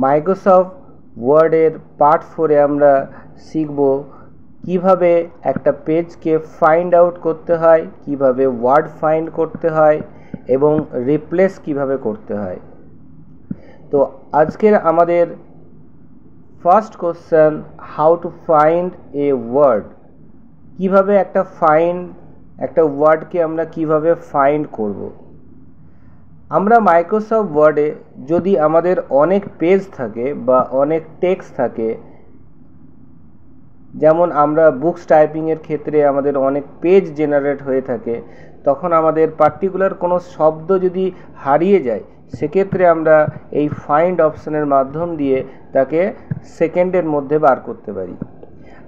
Microsoft ওয়ার্ডের part 4-এ আমরা শিখব কিভাবে একটা পেজকে ফাইন্ড আউট করতে হয়, কিভাবে ওয়ার্ড ফাইন্ড করতে হয় এবং রিপ্লেস কিভাবে করতে হয়। তো আজকের আমাদের first question, how to find a word. কিভাবে একটা ওয়ার্ডকে আমরা কিভাবে ফাইন্ড করব। আমরা মাইক্রোসফট ওয়ার্ডে যদি আমাদের অনেক পেজ থাকে বা অনেক টেক্সট থাকে, যেমন আমরা বুকস টাইপিংয়ের ক্ষেত্রে আমাদের অনেক পেজ জেনারেট হয়ে থাকে, তখন আমাদের পার্টিকুলার কোনো শব্দ যদি হারিয়ে যায়, সেক্ষেত্রে আমরা এই ফাইন্ড অপশানের মাধ্যম দিয়ে তাকে সেকেন্ডের মধ্যে বার করতে পারি।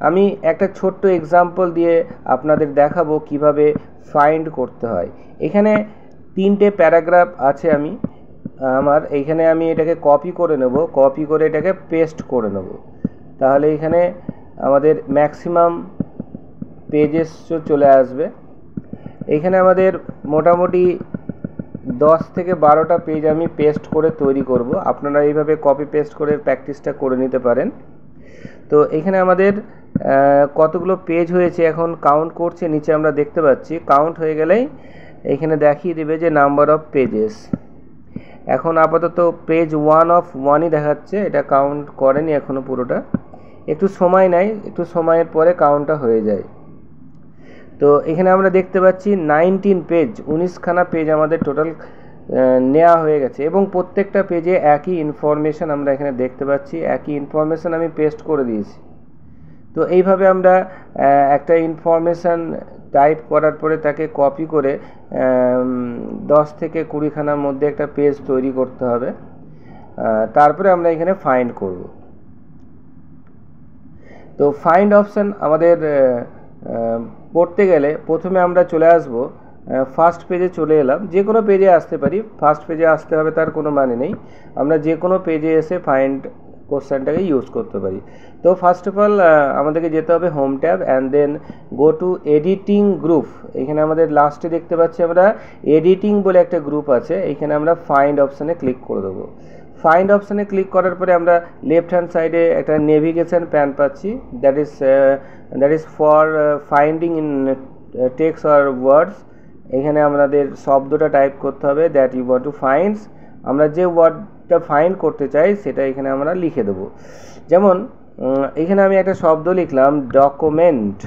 আমি একটা ছোট্ট এক্সাম্পল দিয়ে আপনাদের দেখাবো কিভাবে ফাইন্ড করতে হয়। এখানে 3টে প্যারাগ্রাফ আছে, এইখানে আমি এটাকে কপি করে নেব, কপি করে এটাকে পেস্ট করে নেব। তাহলে এখানে আমাদের ম্যাক্সিমাম পেজেস চলে আসবে। এখানে আমাদের মোটামুটি 10 থেকে 12টা পেজ আমি পেস্ট করে তৈরি করব। আপনারা এইভাবে কপি পেস্ট করে প্র্যাকটিসটা করে নিতে পারেন। তো এখানে আমাদের কতগুলো পেজ হয়েছে এখন কাউন্ট করছে, নিচে আমরা দেখতে পাচ্ছি। কাউন্ট হয়ে গেলেই এখানে দেখিয়ে দেবে যে নাম্বার অফ পেজেস। এখন আপাতত পেজ 1 of 1ই দেখাচ্ছে, এটা কাউন্ট করেনি এখনও পুরোটা। একটু সময় নেয়, একটু সময়ের পরে কাউন্টটা হয়ে যায়। তো এখানে আমরা দেখতে পাচ্ছি 19 পেজ, 19খানা পেজ আমাদের টোটাল নেওয়া হয়ে গেছে এবং প্রত্যেকটা পেজে একই ইনফরমেশান আমরা এখানে দেখতে পাচ্ছি। একই ইনফরমেশান আমি পেস্ট করে দিয়েছি। তো এইভাবে আমরা একটা ইনফরমেশান টাইপ করার পরে তাকে কপি করে 10 থেকে 20খানার মধ্যে একটা পেজ তৈরি করতে হবে। তারপরে আমরা এখানে ফাইন্ড করব। তো ফাইন্ড অপশান আমাদের পড়তে গেলে প্রথমে আমরা চলে আসব ফার্স্ট পেজে চলে এলাম। যে কোনো পেজে আসতে পারি, ফার্স্ট পেজে আসতে হবে তার কোনো মানে নেই। আমরা যে কোনো পেজে এসে ফাইন্ড কোশ্চেনটাকে ইউজ করতে পারি। তো ফার্স্ট অফ অল আমাদেরকে যেতে হবে home tab and then go to editing group. এখানে আমাদের লাস্টে দেখতে পাচ্ছি আমরা এডিটিং বলে একটা গ্রুপ আছে। এখানে আমরা ফাইন্ড অপশানে ক্লিক করে দেবো। ফাইন্ড অপশানে ক্লিক করার পরে আমরা লেফট হ্যান্ড সাইডে একটা নেভিগেশন প্যান পাচ্ছি, that is for finding in text or words. এখানে আমাদের শব্দটা টাইপ করতে হবে, that you want to find. আমরা যে ওয়ার্ডটা ফাইন্ড করতে চাই সেটা এখানে আমরা লিখে দেবো। যেমন এখানে আমি একটা শব্দ লিখলাম ডকুমেন্ট।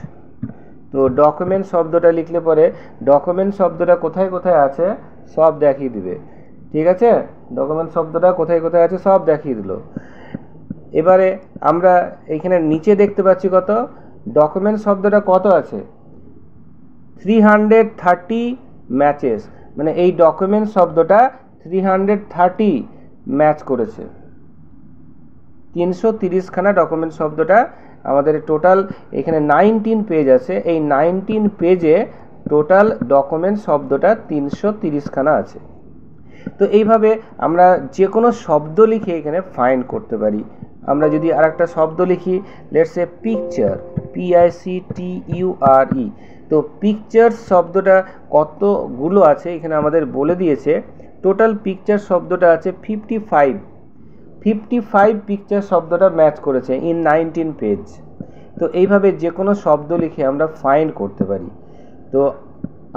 তো ডকুমেন্ট শব্দটা লিখলে পরে ডকুমেন্ট শব্দটা কোথায় কোথায় আছে সব দেখিয়ে দিবে। ঠিক আছে, ডকুমেন্ট শব্দটা কোথায় কোথায় আছে সব দেখিয়ে দিল। এবারে আমরা এইখানে নিচে দেখতে পাচ্ছি কত ডকুমেন্ট শব্দটা কত আছে, 330 ম্যাচেস। মানে এই ডকুমেন্ট শব্দটা 330 ম্যাচ করেছে। 330খানা ডকুমেন্ট শব্দটা আমাদের টোটাল। এখানে 19 পেজ আছে, এই 19 পেজে টোটাল ডকুমেন্ট শব্দটা 330খানা আছে। তো এইভাবে আমরা যে কোনো শব্দ লিখে এখানে ফাইন্ড করতে পারি। আমরা যদি আরেকটা শব্দ লিখি, লেটস সে পিকচার, PICTURE। তো পিকচার শব্দটা কতগুলো আছে এখানে আমাদের বলে দিয়েছে। টোটাল পিকচার শব্দটা আছে 55 পিকচার শব্দটা ম্যাচ করেছে ইন 19 পেজ। তো এইভাবে যে কোনো শব্দ লিখে আমরা ফাইন্ড করতে পারি। তো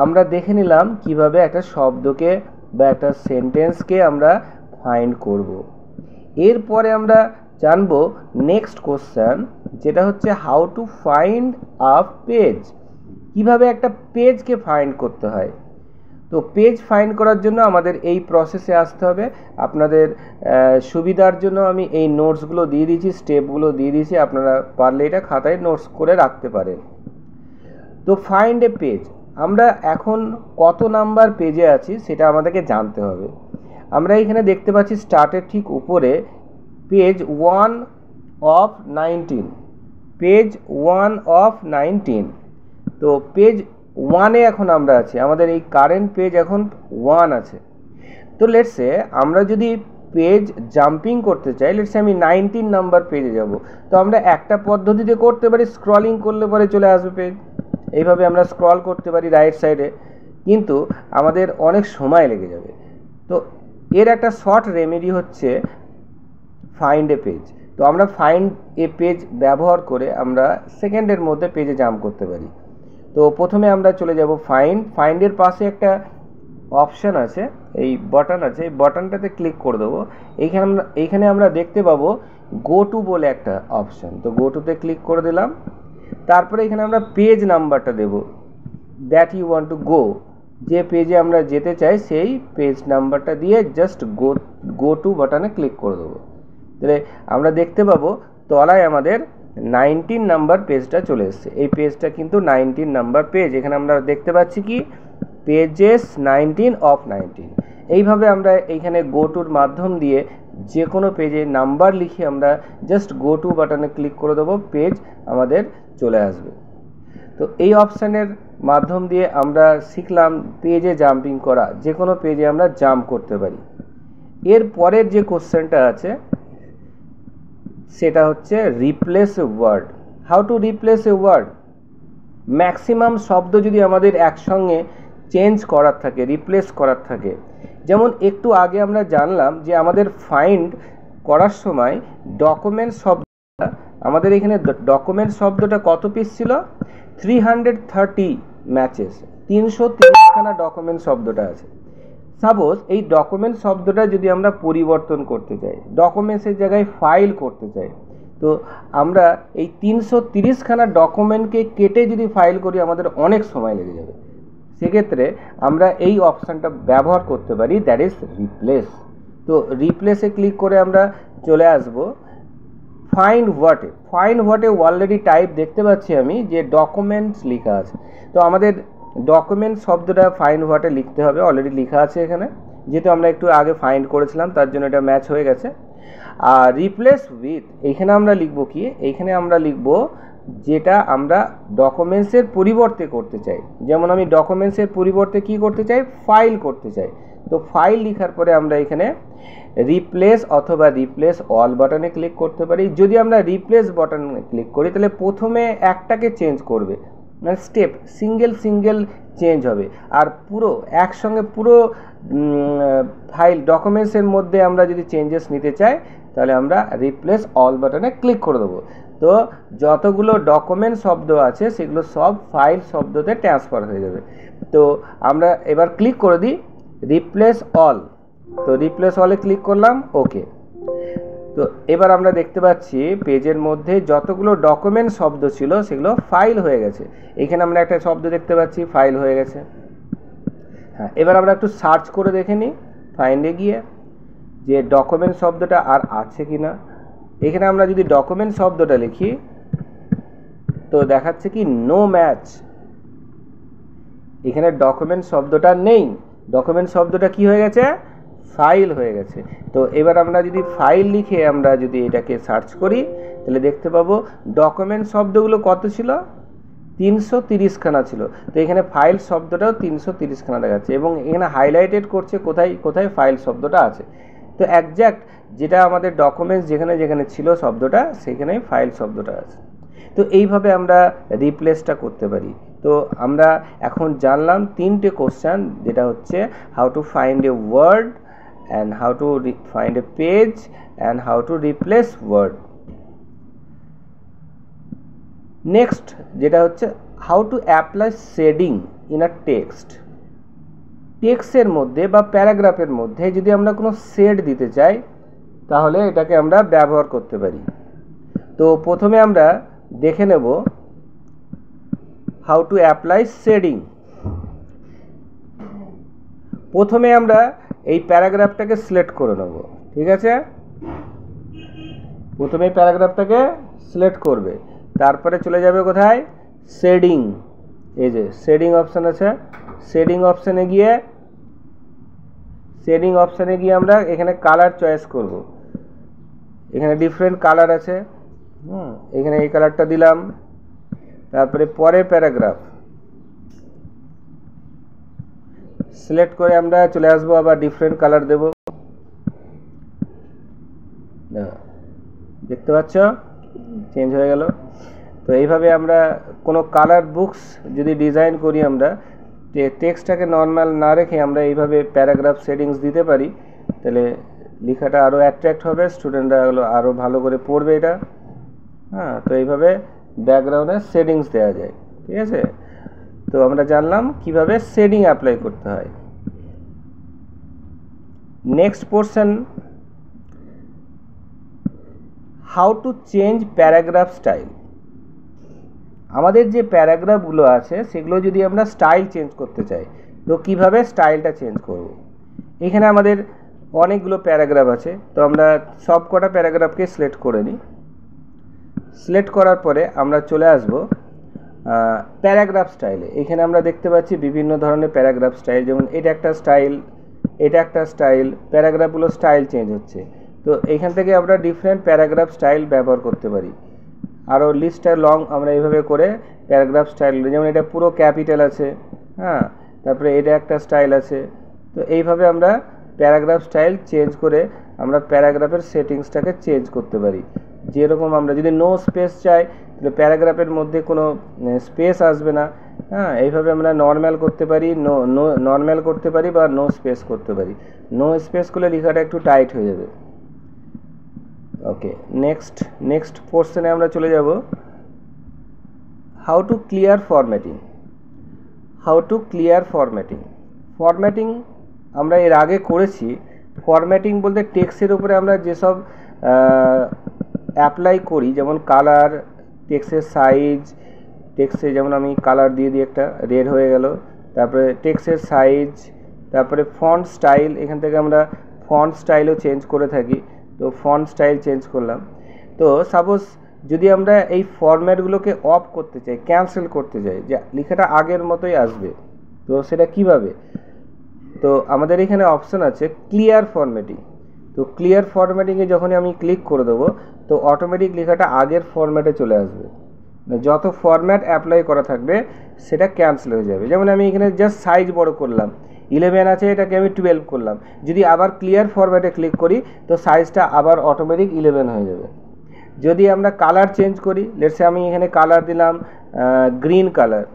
আমরা দেখে নিলাম কিভাবে একটা শব্দকে বা একটা সেন্টেন্সকে আমরা ফাইন্ড করব। এরপরে আমরা জানবো নেক্সট কোশ্চেন, যেটা হচ্ছে how to find a page. কিভাবে একটা পেজকে ফাইন্ড করতে হয়। তো পেজ ফাইন্ড করার জন্য আমাদের এই প্রসেসে আসতে হবে। আপনাদের সুবিধার জন্য আমি এই নোটসগুলো দিয়ে দিয়েছি, স্টেপগুলো দিয়ে দিয়েছি, আপনারা পারলে এটা খাতায় নোটস করে রাখতে পারেন। তো ফাইন্ড এ পেজ, আমরা এখন কত নাম্বার পেজে আছি সেটা আমাদেরকে জানতে হবে। আমরা এখানে দেখতে পাচ্ছি স্টার্টের ঠিক উপরে পেজ 1 of 19, পেজ 1 of 19। তো পেজ 1-এ এখন আমরা আছি, আমাদের এই কারেন্ট পেজ এখন 1 আছে। তো লেটসে আমরা যদি পেজ জাম্পিং করতে চাই, লেটসে আমি 19 নাম্বার পেজে যাব। তো আমরা একটা পদ্ধতিতে করতে পারি, স্ক্রলিং করলে পরে চলে আসবে পেজ। এইভাবে আমরা স্ক্রল করতে পারি রাইট সাইডে, কিন্তু আমাদের অনেক সময় লেগে যাবে। তো এর একটা শর্ট রেমেডি হচ্ছে ফাইন্ড এ পেজ। তো আমরা ফাইন্ড এ পেজ ব্যবহার করে আমরা সেকেন্ডের মধ্যে পেজে জাম্প করতে পারি। তো প্রথমে আমরা চলে যাব ফাইন্ডের পাশে একটা অপশান আছে, এই বাটন আছে, এই বাটনটাতে ক্লিক করে দেবো। এইখানে আমরা দেখতে পাবো গো টু বলে একটা অপশান। তো গো টুতে ক্লিক করে দিলাম। তারপরে এখানে আমরা পেজ নাম্বারটা দেব, that you want to go, যে পেজে আমরা যেতে চাই সেই পেজ নাম্বারটা দিয়ে জাস্ট গো টু বাটনে ক্লিক করে দেবো। তাহলে আমরা দেখতে পাবো তলায় আমাদের 19 নাম্বার পেজটা চলে এসছে। এই পেজটা কিন্তু 19 নাম্বার পেজ। এখানে আমরা দেখতে পাচ্ছি কি পেজেস 19 অফ 19। এইভাবে আমরা এইখানে গো টুর মাধ্যম দিয়ে যে কোনো পেজে নাম্বার লিখে আমরা জাস্ট গো টু বাটনে ক্লিক করে দেবো, পেজ আমাদের চলে আসবে। তো এই অপশানের মাধ্যম দিয়ে আমরা শিখলাম পেজে জাম্পিং করা, যে কোনো পেজে আমরা জাম্প করতে পারি। এর পরের যে কোশ্চেনটা আছে সেটা হচ্ছে replace a word. How to replace a word? Maximum শব্দ যদি আমাদের একসঙ্গে চেঞ্জ করার থাকে, রিপ্লেস করার থাকে, যেমন একটু আগে আমরা জানলাম যে আমাদের ফাইন্ড করার সময় ডকুমেন্ট শব্দটা, আমাদের এখানে ডকুমেন্ট শব্দটা কত পিস ছিল? 330 ম্যাচেস, 330খানা ডকুমেন্ট শব্দটা আছে। সাপোজ এই ডকুমেন্ট শব্দটা যদি আমরা পরিবর্তন করতে চাই, ডকুমেন্টসের জায়গায় ফাইল করতে চাই, তো আমরা এই 330খানা ডকুমেন্টকে কেটে যদি ফাইল করি আমাদের অনেক সময় লেগে যাবে। সেক্ষেত্রে আমরা এই অপশানটা ব্যবহার করতে পারি, দ্যাট ইজ রিপ্লেস। তো রিপ্লেসে ক্লিক করে আমরা চলে আসব ফাইন্ড হোয়াটে। ফাইন্ড হোয়াটে অলরেডি টাইপ দেখতে পাচ্ছি আমি যে ডকুমেন্টস লেখা আছে। তো আমাদের ডকুমেন্ট শব্দটা ফাইন্ড হোয়াটে লিখতে হবে, অলরেডি লেখা আছে এখানে, যেহেতু আমরা একটু আগে ফাইন্ড করেছিলাম তার জন্য এটা ম্যাচ হয়ে গেছে। আর রিপ্লেস উইথ, এইখানে আমরা লিখব কি? এইখানে আমরা লিখব যেটা আমরা ডকুমেন্টসের পরিবর্তে করতে চাই। যেমন আমি ডকুমেন্টসের পরিবর্তে কি করতে চাই? ফাইল করতে চাই। তো ফাইল লেখার পরে আমরা এখানে রিপ্লেস অথবা রিপ্লেস অল বাটনে ক্লিক করতে পারি। যদি আমরা রিপ্লেস বাটনে ক্লিক করি তাহলে প্রথমে একটাকে চেঞ্জ করবে, মানে স্টেপ সিঙ্গেল চেঞ্জ হবে, আর পুরো একসঙ্গে পুরো ফাইল ডকুমেন্টসের মধ্যে আমরা যদি চেঞ্জেস নিতে চাই তাহলে আমরা রিপ্লেস অল বাটনে ক্লিক করে দেবো। তো যতগুলো ডকুমেন্ট শব্দ আছে সেগুলো সব ফাইল শব্দতে ট্রান্সফার হয়ে যাবে। তো আমরা এবার ক্লিক করে দিই রিপ্লেস অল। তো রিপ্লেস অলে ক্লিক করলাম, ওকে। তো এবার আমরা দেখতে পাচ্ছি পেজের মধ্যে যতগুলো ডকুমেন্ট শব্দ ছিল সেগুলো ফাইল হয়ে গেছে। এখানে আমরা একটা শব্দ দেখতে পাচ্ছি, ফাইল হয়ে গেছে। হ্যাঁ, এবার আমরা একটু সার্চ করে দেখে নিই ফাইন্ডে গিয়ে যে ডকুমেন্ট শব্দটা আর আছে কি না। এখানে আমরা যদি ডকুমেন্ট শব্দটা লিখি তো দেখাচ্ছে কি নো ম্যাচ, এখানে ডকুমেন্ট শব্দটা নেই। ডকুমেন্ট শব্দটা কি হয়ে গেছে? ফাইল হয়ে গেছে। তো এবার আমরা যদি ফাইল লিখে আমরা যদি এটাকে সার্চ করি তাহলে দেখতে পাবো ডকুমেন্ট শব্দগুলো কত ছিল? 330খানা ছিল। তো এখানে ফাইল শব্দটাও 330খানা দেখাচ্ছে এবং এখানে হাইলাইটেড করছে কোথায় কোথায় ফাইল শব্দটা আছে। তো একজ্যাক্ট যেটা আমাদের ডকুমেন্টস যেখানে যেখানে ছিল শব্দটা সেখানেই ফাইল শব্দটা আছে। তো এইভাবে আমরা রিপ্লেসটা করতে পারি। তো আমরা এখন জানলাম 3টে কোশ্চেন, যেটা হচ্ছে how to find a word and how to find a page and how to replace word. Next যেটা হচ্ছে how to apply shading in a text. টেক্সটের মধ্যে বা প্যারাগ্রাফের মধ্যে যদি আমরা কোনো শেড দিতে চাই তাহলে এটাকে আমরা ব্যবহার করতে পারি। তো প্রথমে আমরা দেখে নেব how to apply shading। প্রথমে আমরা এই প্যারাগ্রাফটাকে সিলেক্ট করে নেব, ঠিক আছে? প্রথমে এই প্যারাগ্রাফটাকে সিলেক্ট করবে, তারপরে চলে যাবে কোথায়? শেডিং। এই যে শেডিং অপশান আছে, শেডিং অপশানে গিয়ে আমরা এখানে কালার চয়েস করব। এখানে ডিফারেন্ট কালার আছে, এখানে এই কালারটা দিলাম। তারপরে পরের প্যারাগ্রাফ সিলেক্ট করে আমরা চলে আসবো, আবার ডিফারেন্ট কালার দেব। দেখতে পাচ্ছ চেঞ্জ হয়ে গেল। তো এইভাবে আমরা কোনো কালার বুকস যদি ডিজাইন করি, আমরা টেক্সটটাকে নর্মাল না রেখে আমরা এইভাবে প্যারাগ্রাফ সেটিংস দিতে পারি, তাহলে লেখাটা আরও অ্যাট্রাক্ট হবে, স্টুডেন্টরা আরও ভালো করে পড়বে এটা। হ্যাঁ, তো এইভাবে ব্যাকগ্রাউন্ডের সেটিংস দেওয়া যায়। ঠিক আছে, তো আমরা জানলাম কিভাবে শেডিং অ্যাপ্লাই করতে হয়। Next portion, how to change paragraph style. আমাদের যে প্যারাগ্রাফগুলো আছে সেগুলো যদি আমরা স্টাইল চেঞ্জ করতে চাই, তো কিভাবে স্টাইলটা চেঞ্জ করব। এখানে আমাদের অনেকগুলো প্যারাগ্রাফ আছে, তো আমরা সব কটা প্যারাগ্রাফকে সিলেক্ট করে নিই। সিলেক্ট করার পরে আমরা চলে আসব প্যারাগ্রাফ স্টাইলে। এখানে আমরা দেখতে পাচ্ছি বিভিন্ন ধরনের প্যারাগ্রাফ স্টাইল, যেমন এটা একটা স্টাইল, এটা একটা স্টাইল, প্যারাগ্রাফগুলো স্টাইল চেঞ্জ হচ্ছে। তো এইখান থেকে আমরা ডিফারেন্ট প্যারাগ্রাফ স্টাইল ব্যবহার করতে পারি। আরও লিস্টটা লং আমরা এইভাবে করে প্যারাগ্রাফ স্টাইল, যেমন এটা পুরো ক্যাপিটাল আছে, হ্যাঁ, তারপরে এটা একটা স্টাইল আছে। তো এইভাবে আমরা প্যারাগ্রাফ স্টাইল চেঞ্জ করে আমরা প্যারাগ্রাফের সেটিংসটাকে চেঞ্জ করতে পারি। যেরকম আমরা যদি নো স্পেস চাই, তাহলে প্যারাগ্রাফের মধ্যে কোনো স্পেস আসবে না। হ্যাঁ, এইভাবে আমরা নর্মাল করতে পারি, নর্মাল করতে পারি বা নো স্পেস করতে পারি। নো স্পেস করলে লেখাটা একটু টাইট হয়ে যাবে। ওকে, নেক্সট পোর্শনে আমরা চলে যাব, how to clear formatting. Formatting আমরা এর আগে করেছি। ফরম্যাটিং বলতে টেক্সটের উপরে আমরা যেসব অ্যাপ্লাই করি, যেমন কালার, টেক্সটের সাইজ, টেক্সটে যেমন আমি কালার দিয়ে দিই, একটা রেড হয়ে গেল, তারপরে টেক্সটের সাইজ, তারপরে ফন্ট স্টাইল, এখান থেকে আমরা ফন্ট স্টাইলও চেঞ্জ করে থাকি। তো ফন্ট স্টাইল চেঞ্জ করলাম। তো সাপোজ যদি আমরা এই ফরম্যাটগুলোকে অফ করতে চাই, ক্যান্সেল করতে চাই, যে লেখাটা আগের মতোই আসবে, তো সেটা কিভাবে? তো আমাদের এখানে অপশান আছে ক্লিয়ার ফরম্যাটিং। তো ক্লিয়ার ফরম্যাটিংয়ে যখনই আমি ক্লিক করে দেবো, তো অটোমেটিক লেখাটা আগের ফরম্যাটে চলে আসবে। যত ফরম্যাট অ্যাপ্লাই করা থাকবে সেটা ক্যান্সেল হয়ে যাবে। যেমন আমি এখানে জাস্ট সাইজ বড় করলাম, 11 আছে, এটাকে আমি 12 করলাম। যদি আবার ক্লিয়ার ফরম্যাটে ক্লিক করি, তো সাইজটা আবার অটোমেটিক 11 হয়ে যাবে। যদি আমরা কালার চেঞ্জ করি, লেটসে আমি এখানে কালার দিলাম গ্রিন কালার,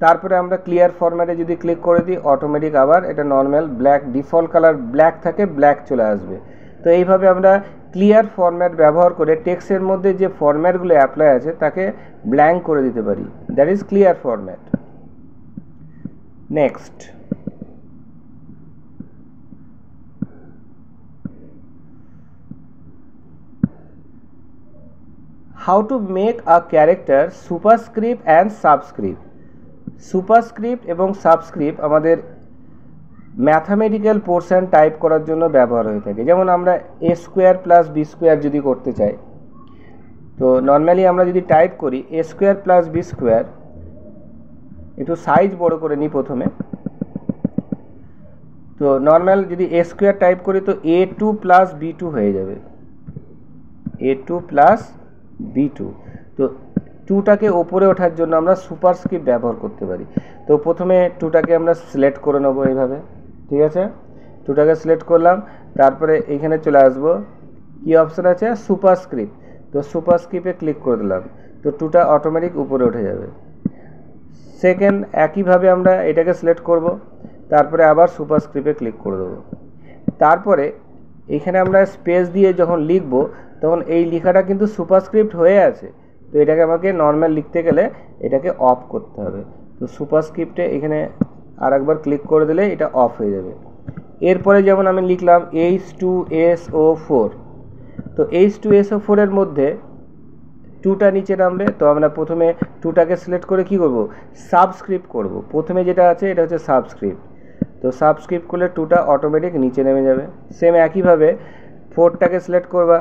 তারপরে আমরা ক্লিয়ার ফরম্যাটে যদি ক্লিক করে দিই, অটোমেটিক আবার এটা normal black, default colour black থাকে, ব্ল্যাক চলে আসবে। তো এইভাবে আমরা ক্লিয়ার ফরম্যাট ব্যবহার করে টেক্সটের মধ্যে যে ফরম্যাটগুলো অ্যাপ্লাই আছে তাকে ব্ল্যাঙ্ক করে দিতে পারি। That is clear format. Next, how to make a character superscript and subscript. Superscript এবং সাবস্ক্রিপ্ট আমাদের ম্যাথামেটিক্যাল পোর্শন টাইপ করার জন্য ব্যবহার হয়ে থাকে। যেমন আমরা এ স্কোয়ার প্লাস বি স্কোয়ার যদি করতে চাই, তো নর্মালি আমরা যদি টাইপ করি এ স্কোয়ার প্লাস বি স্কোয়ার, একটু সাইজ বড় করে নিই প্রথমে। তো নর্মাল যদি এ স্কোয়ার টাইপ করি, তো a2 প্লাস b2 হয়ে যাবে, a2 প্লাস b2। তো 2টাকে ওপরে ওঠার জন্য আমরা সুপারস্ক্রিপ্ট ব্যবহার করতে পারি। তো প্রথমে 2টাকে আমরা সিলেক্ট করে নেবো এইভাবে। ঠিক আছে, 2টাকে সিলেক্ট করলাম, তারপরে এইখানে চলে আসবো, কি অপশান আছে, সুপারস্ক্রিপ্ট। তো সুপারস্ক্রিপ্টে ক্লিক করে দিলাম, তো 2টা অটোমেটিক উপরে উঠে যাবে। সেকেন্ড একইভাবে আমরা এটাকে সিলেক্ট করব, তারপরে আবার সুপারস্ক্রিপ্টে ক্লিক করে দেবো। তারপরে এইখানে আমরা স্পেস দিয়ে যখন লিখব, তখন এই লেখাটা কিন্তু সুপারস্ক্রিপ্ট হয়ে আছে। তো এটাকে আমাকে নর্মাল লিখতে গেলে এটাকে অফ করতে হবে। তো সুপারস্ক্রিপ্টে এখানে আর একবার ক্লিক করে দিলে এটা অফ হয়ে যাবে। এরপরে যেমন আমি লিখলাম H2SO4, তো H2SO4 এর মধ্যে 2টা নিচে নামবে। তো আমরা প্রথমে 2টাকে সিলেক্ট করে কি করব, সাবস্ক্রিপ্ট করব। প্রথমে যেটা আছে এটা হচ্ছে সাবস্ক্রিপ্ট। তো সাবস্ক্রিপ্ট করলে 2টা অটোমেটিক নিচে নেমে যাবে। সেম একইভাবে 4টাকে সিলেক্ট করবা,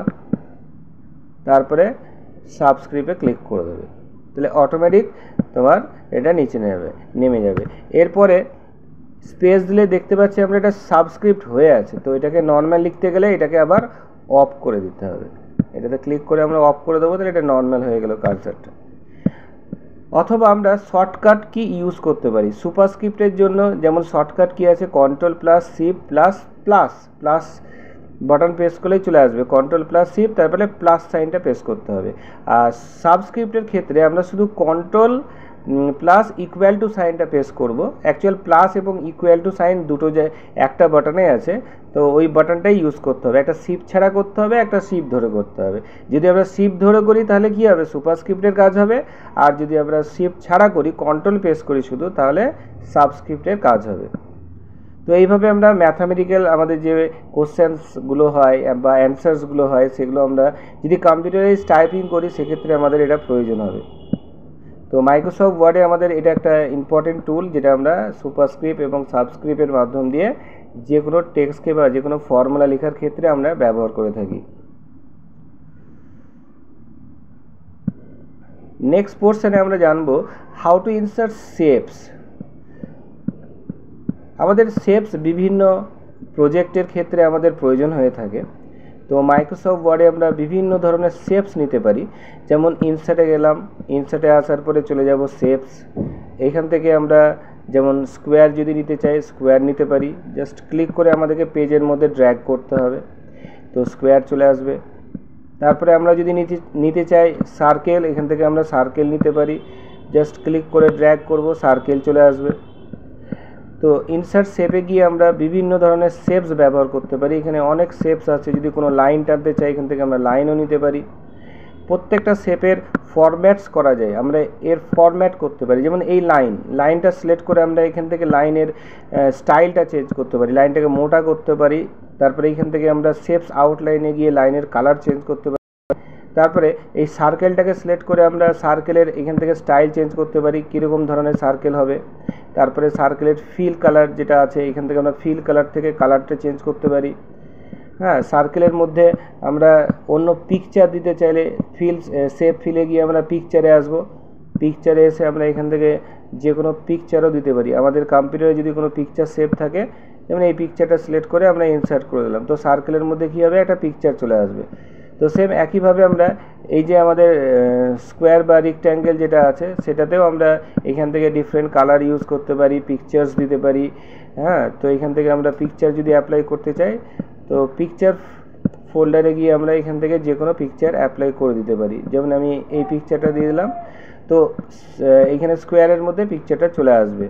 তারপরে সাবস্ক্রিপ্টে ক্লিক করে দেবে, তাহলে অটোমেটিক তোমার এটা নিচে নেমে যাবে। এরপরে স্পেস দিলে দেখতে পাচ্ছি আমরা এটা সাবস্ক্রিপ্ট হয়ে আছে। তো এটাকে নর্মাল লিখতে গেলে এটাকে আবার অফ করে দিতে হবে। এটাতে ক্লিক করে আমরা অফ করে দেবো, তাহলে এটা নর্মাল হয়ে গেল কার্সারটা। অথবা আমরা শর্টকাট কি ইউজ করতে পারি সুপারস্ক্রিপ্টের জন্য। যেমন শর্টকাট কি আছে, control plus shift plus button press করলেই চলে আসবে, কন্ট্রোল প্লাস শিফট, তারপরে প্লাস সাইনটা প্রেস করতে হবে। আর সাবস্ক্রিপ্টের ক্ষেত্রে আমরা শুধু কন্ট্রোল প্লাস ইকুয়াল টু সাইনটা প্রেস করব। অ্যাকচুয়াল প্লাস এবং ইকুয়াল টু সাইন দুটো যে একটা বাটনে আছে, তো ওই বাটনটাই ইউজ করতে হবে। একটা শিফট ছাড়া করতে হবে, একটা শিফট ধরে করতে হবে। যদি আমরা শিফট ধরে করি তাহলে কি হবে, সুপারস্ক্রিপ্টের কাজ হবে। আর যদি আমরা শিফট ছাড়া করি, কন্ট্রোল প্রেস করি শুধু, তাহলে সাবস্ক্রিপ্টের কাজ হবে। তো এইভাবে আমরা ম্যাথামেটিক্যাল আমাদের যে কোশ্চেন্সগুলো হয় বা অ্যান্সার্সগুলো হয়, সেগুলো আমরা যদি কম্পিউটারাইজ টাইপিং করি সেক্ষেত্রে আমাদের এটা প্রয়োজন হবে। তো মাইক্রোসফট ওয়ার্ডে আমাদের এটা একটা ইম্পর্টেন্ট টুল, যেটা আমরা সুপারস্ক্রিপ্ট এবং সাবস্ক্রিপ্টের মাধ্যম দিয়ে যে কোনো টেক্সটকে বা যে কোনো ফর্মুলা লেখার ক্ষেত্রে আমরা ব্যবহার করে থাকি। নেক্সট পোর্শনে আমরা জানবো হাউ টু ইনসার্ট শেপস। আমাদের শেপস বিভিন্ন প্রজেক্টের ক্ষেত্রে আমাদের প্রয়োজন হয়ে থাকে। তো মাইক্রোসফট ওয়ার্ডে আমরা বিভিন্ন ধরনের শেপস নিতে পারি। যেমন ইনসার্টে গেলাম, ইনসার্টে আসার পরে চলে যাব শেপস। এইখান থেকে আমরা যেমন স্কোয়ার যদি নিতে চাই, স্কোয়ার নিতে পারি। জাস্ট ক্লিক করে আমাদেরকে পেজের মধ্যে ড্র্যাগ করতে হবে, তো স্কোয়ার চলে আসবে। তারপরে আমরা যদি নিতে চাই সার্কেল, এখান থেকে আমরা সার্কেল নিতে পারি। জাস্ট ক্লিক করে ড্র্যাগ করব, সার্কেল চলে আসবে। তো ইনসার্ট শেপে গিয়ে আমরা বিভিন্ন ধরনের শেপস ব্যবহার করতে পারি। এখানে অনেক শেপস আছে। যদি কোনো লাইন টানতে চাই, এখান থেকে আমরা লাইনও নিতে পারি। প্রত্যেকটা শেপের ফরম্যাটস করা যায়, আমরা এর ফরম্যাট করতে পারি। যেমন এই লাইনটা সিলেক্ট করে আমরা এখান থেকে লাইনের স্টাইলটা চেঞ্জ করতে পারি, লাইনটাকে মোটা করতে পারি। তারপরে এখান থেকে আমরা শেপস আউটলাইনে গিয়ে লাইনের কালার চেঞ্জ করতে পারি। তারপরে এই সার্কেলটাকে সিলেক্ট করে আমরা সার্কেলের এখান থেকে স্টাইল চেঞ্জ করতে পারি, কীরকম ধরনের সার্কেল হবে। তারপরে সার্কেলের ফিল কালার যেটা আছে, এখান থেকে আমরা ফিল কালার থেকে কালারটা চেঞ্জ করতে পারি। হ্যাঁ, সার্কেলের মধ্যে আমরা অন্য পিকচার দিতে চাইলে শেপ ফিলে গিয়ে আমরা পিকচারে আসব। পিকচারে এসে আমরা এখান থেকে যে কোনো পিকচারও দিতে পারি। আমাদের কম্পিউটারে যদি কোনো পিকচার সেভ থাকে, যেমন এই পিকচারটা সিলেক্ট করে আমরা ইনসার্ট করে দিলাম, তো সার্কেলের মধ্যে কী হবে, একটা পিকচার চলে আসবে। তো সেম একইভাবে আমরা এই যে আমাদের স্কোয়ার বা রেক্ট্যাঙ্গেল যেটা আছে, সেটাতেও আমরা এখান থেকে ডিফারেন্ট কালার ইউজ করতে পারি, পিকচার্স দিতে পারি। হ্যাঁ, তো এখান থেকে আমরা পিকচার যদি অ্যাপ্লাই করতে চাই, তো পিকচার ফোল্ডারে গিয়ে আমরা এখান থেকে যে কোনো পিকচার অ্যাপ্লাই করে দিতে পারি। যেমন আমি এই পিকচারটা দিয়ে দিলাম, তো এইখানে স্কোয়ারের মধ্যে পিকচারটা চলে আসবে।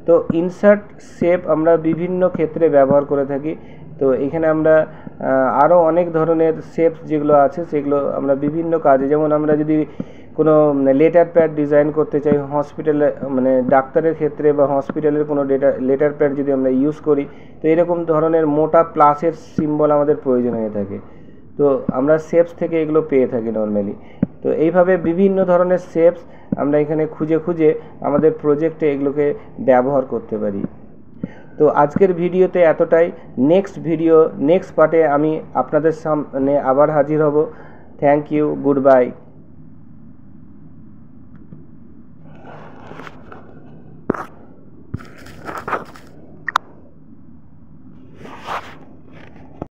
তো ইনসার্ট শেপ আমরা বিভিন্ন ক্ষেত্রে ব্যবহার করে থাকি। তো এখানে আমরা আরও অনেক ধরনের শেপস যেগুলো আছে সেগুলো আমরা বিভিন্ন কাজে, যেমন আমরা যদি কোনো লেটার প্যাড ডিজাইন করতে চাই হসপিটালে, মানে ডাক্তারের ক্ষেত্রে বা হসপিটালের কোনো লেটার প্যাড যদি আমরা ইউজ করি, তো এরকম ধরনের মোটা প্লাসের সিম্বল আমাদের প্রয়োজন হয়ে থাকে। তো আমরা শেপস থেকে এগুলো পেয়ে থাকি নর্মালি। তো এইভাবে বিভিন্ন ধরনের শেপস আমরা এখানে খুঁজে খুঁজে আমাদের প্রজেক্টে এগুলোকে ব্যবহার করতে পারি। তো আজকের ভিডিওতে এতটাই। নেক্সট পার্টে আমি আপনাদের সামনে আবার হাজির হব। Thank you, good bye.